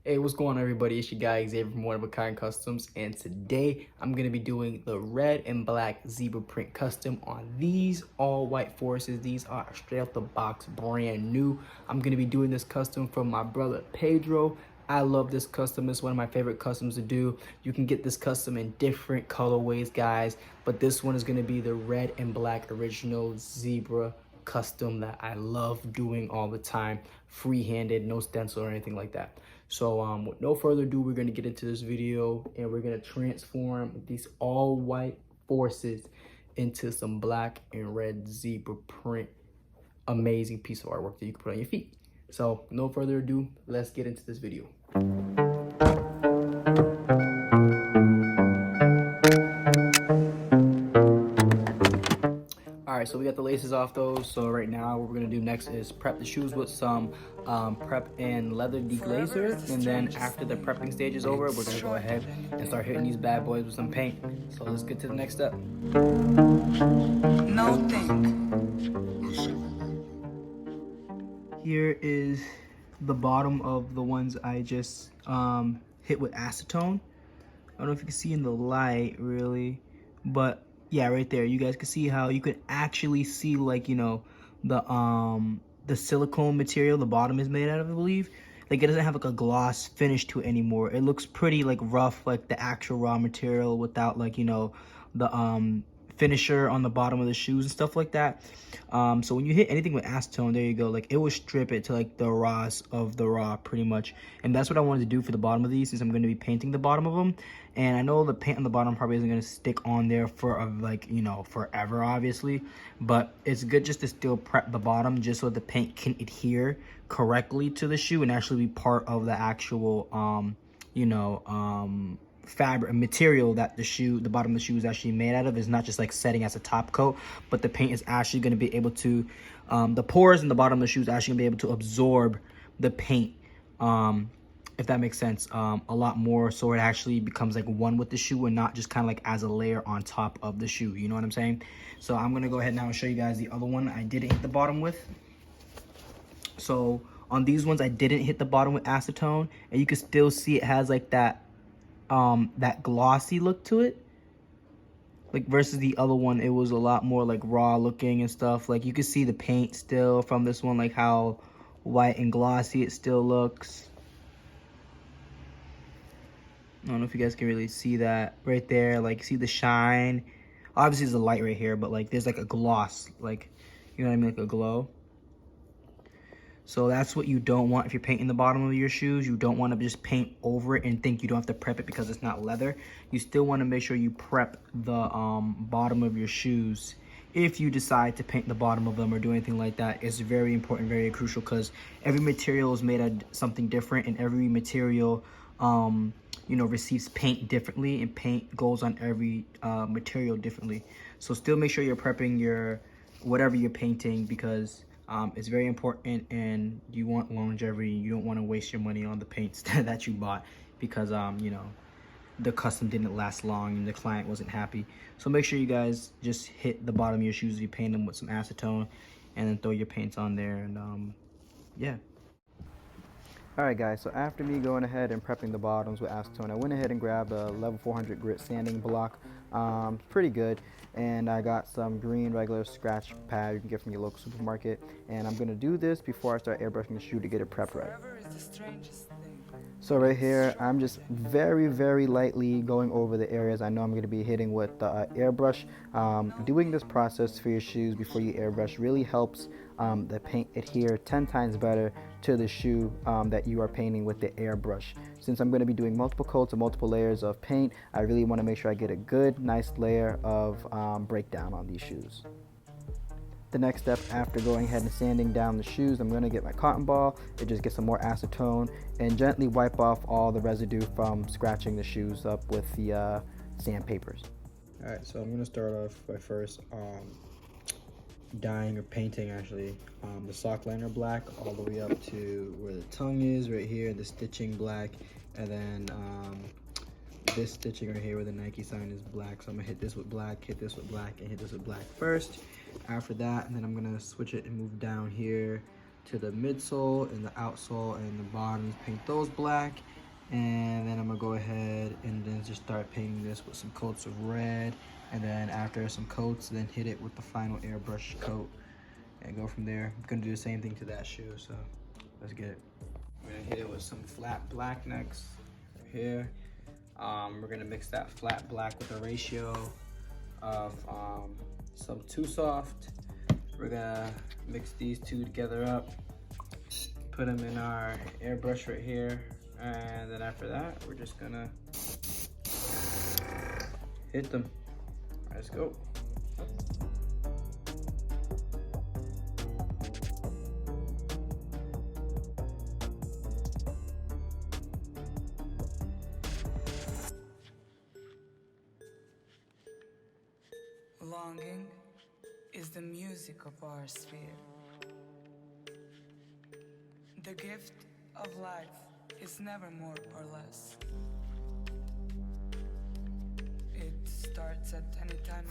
Hey, what's going on, everybody? It's your guy Xavier from One of a Kind Customs, and today I'm gonna be doing the red and black zebra print custom on these all white forces. These are straight out the box, brand new. I'm gonna be doing this custom from my brother Pedro. I love this custom. It's one of my favorite customs to do. You can get this custom in different colorways, guys, but this one is gonna be the red and black original zebra custom that I love doing all the time, free-handed, no stencil or anything like that. So with no further ado, we're gonna get into this video and we're gonna transform these all white forces into some black and red zebra print. Amazing piece of artwork that you can put on your feet. So no further ado, let's get into this video. All right, so we got the laces off those. So right now what we're gonna do next is prep the shoes with some prep and leather deglazer. And then after the prepping stage is over, we're gonna go ahead and start hitting these bad boys with some paint. So let's get to the next step. No think. Here is the bottom of the ones I just hit with acetone. I don't know if you can see in the light really, but yeah, right there, you guys can see how you could actually see, like, you know, the silicone material the bottom is made out of, I believe. Like, it doesn't have like a gloss finish to it anymore. It looks pretty like rough, like the actual raw material, without, like, you know, the finisher on the bottom of the shoes and stuff like that. So when you hit anything with acetone, there you go, like it will strip it to like the raws of the raw pretty much. And that's what I wanted to do for the bottom of these, since I'm going to be painting the bottom of them. And I know the paint on the bottom probably isn't going to stick on there for like, you know, forever obviously, but it's good just to still prep the bottom just so the paint can adhere correctly to the shoe and actually be part of the actual fabric material that the bottom of the shoe is actually made out of. Is not just like setting as a top coat, but the paint is actually going to be able to the pores in the bottom of the shoe is actually going to be able to absorb the paint, if that makes sense, a lot more, so it actually becomes like one with the shoe and not just kind of like as a layer on top of the shoe, you know what I'm saying? So I'm going to go ahead now and show you guys the other one I didn't hit the bottom with. So on these ones I didn't hit the bottom with acetone, and you can still see it has like that glossy look to it, like versus the other one it was a lot more like raw looking and stuff. Like you can see the paint still from this one, like how white and glossy it still looks. I don't know if you guys can really see that right there, like see the shine. Obviously there's a light right here, but like there's like a gloss, like, you know what I mean, like a glow. So that's what you don't want if you're painting the bottom of your shoes. You don't want to just paint over it and think you don't have to prep it because it's not leather. You still want to make sure you prep the bottom of your shoes. If you decide to paint the bottom of them or do anything like that, it's very important, very crucial, because every material is made of something different, and every material you know, receives paint differently, and paint goes on every material differently. So still make sure you're prepping your whatever you're painting, because it's very important, and you want longevity. You don't want to waste your money on the paints that you bought because you know, the custom didn't last long and the client wasn't happy. So make sure you guys just hit the bottom of your shoes, you paint them with some acetone, and then throw your paints on there, and yeah. Alright guys, so after me going ahead and prepping the bottoms with acetone, I went ahead and grabbed a level 400 grit sanding block. Pretty good. And I got some green regular scratch pad you can get from your local supermarket. And I'm going to do this before I start airbrushing the shoe to get it prepped right. So right here, I'm just very, very lightly going over the areas I know I'm going to be hitting with the airbrush. Doing this process for your shoes before you airbrush really helps the paint adhere 10 times better to the shoe that you are painting with the airbrush. Since I'm going to be doing multiple coats and multiple layers of paint, I really want to make sure I get a good, nice layer of breakdown on these shoes. The next step after going ahead and sanding down the shoes, I'm going to get my cotton ball and just get some more acetone and gently wipe off all the residue from scratching the shoes up with the sandpapers. Alright, so I'm going to start off by first dyeing or painting actually the sock liner black all the way up to where the tongue is right here, the stitching black, and then this stitching right here where the Nike sign is black. So I'm gonna hit this with black, hit this with black, and hit this with black first. After that, and then I'm gonna switch it and move down here to the midsole and the outsole and the bottoms, paint those black. And then I'm gonna go ahead and then just start painting this with some coats of red. And then after some coats, then hit it with the final airbrush coat and go from there. I'm gonna do the same thing to that shoe, so let's get it. I'm gonna hit it with some flat black next here. We're gonna mix that flat black with a ratio of some Too Soft. We're gonna mix these two together up, put them in our airbrush right here, and then after that, we're just gonna hit them. Let's go. Longing is the music of our sphere. The gift of life is never more or less. It starts at any time.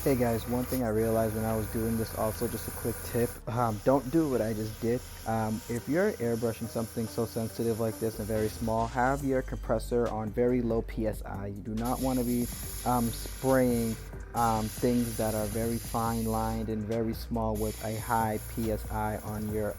Hey guys, one thing I realized when I was doing this, also just a quick tip, don't do what I just did. If you're airbrushing something so sensitive like this and very small, have your compressor on very low PSI. You do not want to be spraying things that are very fine lined and very small with a high PSI on your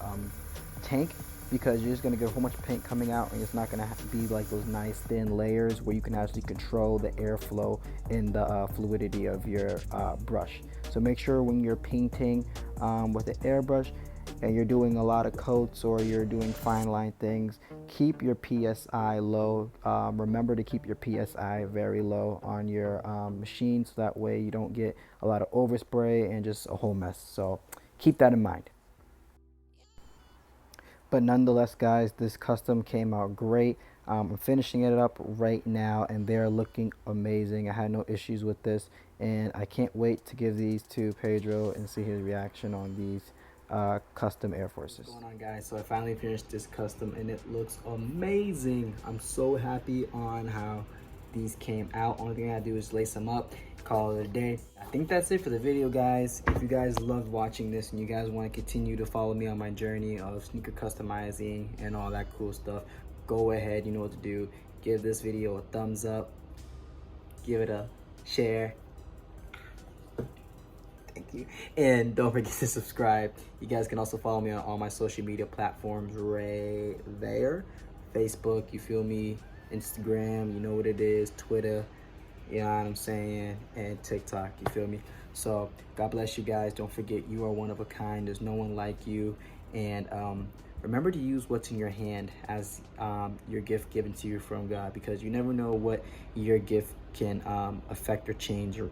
tank, because you're just going to get a whole bunch of paint coming out and it's not going to be like those nice thin layers where you can actually control the airflow and the fluidity of your brush. So make sure when you're painting with the airbrush and you're doing a lot of coats or you're doing fine line things, keep your PSI low. Remember to keep your PSI very low on your machine, so that way you don't get a lot of overspray and just a whole mess. So keep that in mind. But nonetheless, guys, this custom came out great. I'm finishing it up right now and they're looking amazing. I had no issues with this and I can't wait to give these to Pedro and see his reaction on these custom Air Forces. What's going on, guys? So I finally finished this custom and it looks amazing. I'm so happy on how these came out. Only thing I do is lace them up, call it a day. I think that's it for the video, guys. If you guys loved watching this and you guys want to continue to follow me on my journey of sneaker customizing and all that cool stuff, go ahead, you know what to do. Give this video a thumbs up, give it a share. Thank you. And don't forget to subscribe. You guys can also follow me on all my social media platforms right there. Facebook, you feel me? Instagram, you know what it is. Twitter, you know what I'm saying? And TikTok, you feel me? So God bless you guys. Don't forget, you are one of a kind. There's no one like you. And remember to use what's in your hand as your gift given to you from God, because you never know what your gift can affect or change or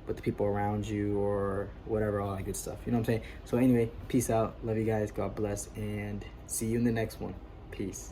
with the people around you or whatever, all that good stuff. You know what I'm saying? So anyway, peace out. Love you guys. God bless. And see you in the next one. Peace.